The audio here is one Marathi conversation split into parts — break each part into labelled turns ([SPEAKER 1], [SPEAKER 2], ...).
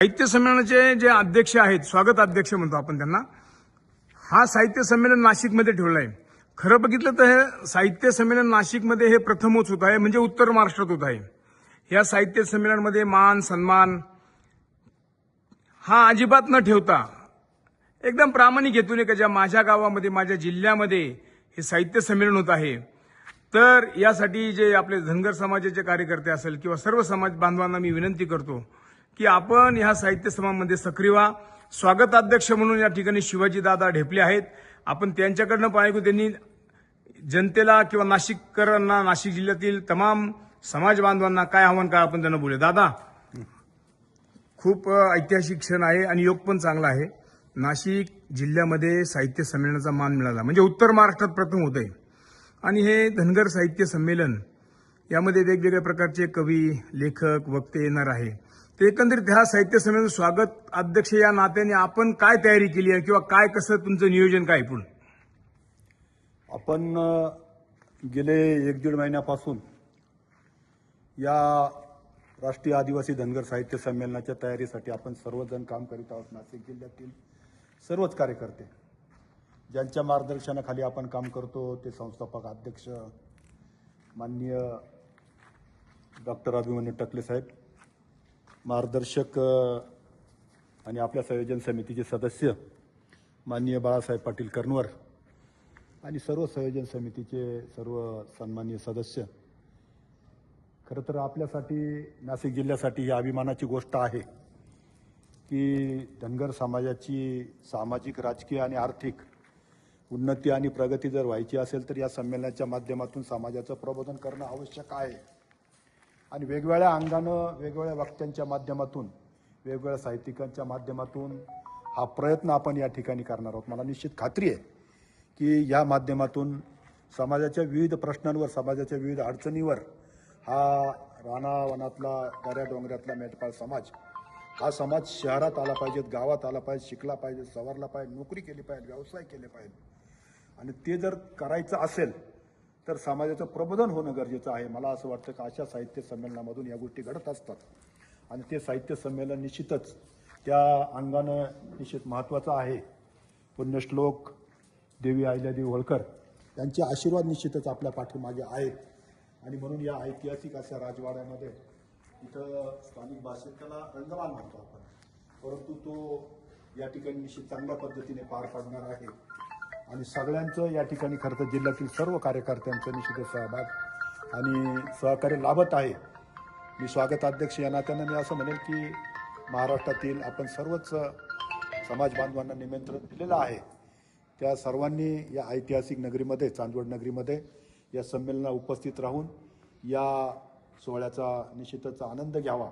[SPEAKER 1] साहित्य संमेलनाचे जे अध्यक्ष आहेत, स्वागत अध्यक्ष म्हणतो आपण त्यांना, हा साहित्य संमेलन नाशिकमध्ये ठेवलं आहे. खरं बघितलं तर हे साहित्य संमेलन नाशिकमध्ये हे प्रथमच होत आहे, म्हणजे उत्तर महाराष्ट्रात होत आहे. या साहित्य संमेलनामध्ये मान सन्मान हा अजिबात न ठेवता एकदम प्रामाणिक हेतूने का ज्या माझ्या गावामध्ये माझ्या जिल्ह्यामध्ये हे साहित्य संमेलन होत आहे, तर यासाठी जे आपले धनगर समाजाचे कार्यकर्ते असेल किंवा सर्व समाज बांधवांना मी विनंती करतो की आपण ह्या साहित्य समाजामध्ये सक्रिय व्हा. स्वागत अध्यक्ष म्हणून या ठिकाणी शिवाजीदादा ढेपले आहेत. आपण त्यांच्याकडनं पाहिजे त्यांनी जनतेला किंवा नाशिककरांना, नाशिक जिल्ह्यातील तमाम समाज बांधवांना काय आव्हान काय आपण त्यांना बोलूया. दादा, खूप ऐतिहासिक क्षण आहे आणि योग पण चांगला आहे. नाशिक जिल्ह्यामध्ये साहित्य संमेलनाचा मान मिळाला म्हणजे उत्तर महाराष्ट्रात प्रथम होत आहे. आणि हे धनगर साहित्य संमेलन यामध्ये वेगवेगळ्या प्रकारचे कवी, लेखक, वक्ते येणार आहे. तर एकंदरीत ह्या साहित्य संमेलन स्वागत अध्यक्ष या नात्याने आपण काय तयारी केली आहे किंवा काय कसं तुमचं नियोजन काय पुढे?
[SPEAKER 2] आपण गेले 1-1.5 महिन्यापासून या राष्ट्रीय आदिवासी धनगर साहित्य संमेलनाच्या तयारीसाठी आपण सर्वजण काम करीत आहोत. नाशिक जिल्ह्यातील सर्वच कार्यकर्ते ज्यांच्या मार्गदर्शनाखाली आपण काम करतो ते संस्थापक अध्यक्ष माननीय डॉक्टर अभिमन्यू टकले साहेब, मार्गदर्शक आणि आपल्या संयोजन समितीचे सदस्य माननीय बाळासाहेब पाटील कर्नवर आणि सर्व संयोजन समितीचे सर्व सन्माननीय सदस्य. खरं तर आपल्यासाठी, नाशिक जिल्ह्यासाठी ही अभिमानाची गोष्ट आहे की धनगर समाजाची सामाजिक, राजकीय आणि आर्थिक उन्नती आणि प्रगती जर व्हायची असेल तर या संमेलनाच्या माध्यमातून समाजाचं प्रबोधन करणं आवश्यक आहे. आणि वेगवेगळ्या अंगानं, वेगवेगळ्या वक्त्यांच्या माध्यमातून, वेगवेगळ्या साहित्यिकांच्या माध्यमातून हा प्रयत्न आपण या ठिकाणी करणार आहोत. मला निश्चित खात्री आहे की या माध्यमातून समाजाच्या विविध प्रश्नांवर, समाजाच्या विविध अडचणीवर हा रानावनातला, दऱ्या डोंगरातला मेंढपाळ समाज, हा समाज शहरात आला पाहिजे, गावात आला पाहिजे, शिकला पाहिजे, सवरला पाहिजे, नोकरी केली पाहिजे, व्यवसाय केले पाहिजे. आणि ते जर करायचं असेल तर समाजाचं प्रबोधन होणं गरजेचं आहे. मला असं वाटतं की अशा साहित्य संमेलनामधून या गोष्टी घडत असतात आणि ते साहित्य संमेलन निश्चितच त्या अंगानं निश्चित महत्त्वाचं आहे. पुण्यश्लोक देवी अहिल्यादेवी होळकर यांचे आशीर्वाद निश्चितच आपल्या पाठीमागे आहेत. आणि म्हणून या ऐतिहासिक अशा राजवाड्यामध्ये इथं स्थानिक भाषेत त्याला रंगमान म्हणतो आपण, परंतु तो या ठिकाणी निश्चित चांगल्या पद्धतीने पार पाडणार आहे. आणि सगळ्यांचं या ठिकाणी खरं तर जिल्ह्यातील सर्व कार्यकर्त्यांचं निश्चित सहभाग आणि सहकार्य लाभत आहे. मी स्वागत अध्यक्ष या नात्यानं मी असं म्हणेल की महाराष्ट्रातील आपण सर्वच समाज बांधवांना निमंत्रण दिलेलं आहे. त्या सर्वांनी या ऐतिहासिक नगरीमध्ये, चांदवड नगरीमध्ये या संमेलनाला उपस्थित राहून या सोहळ्याचा निश्चितच आनंद घ्यावा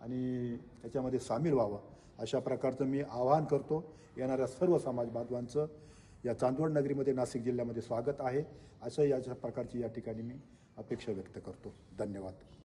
[SPEAKER 2] आणि त्याच्यामध्ये सामील व्हावं, अशा प्रकारचं मी आवाहन करतो. येणाऱ्या सर्व समाज बांधवांचं या चांदवड नगरीमध्ये, नाशिक जिल्ह्यामध्ये स्वागत आहे, असं या प्रकारची या ठिकाणी मी अपेक्षा व्यक्त करतो. धन्यवाद.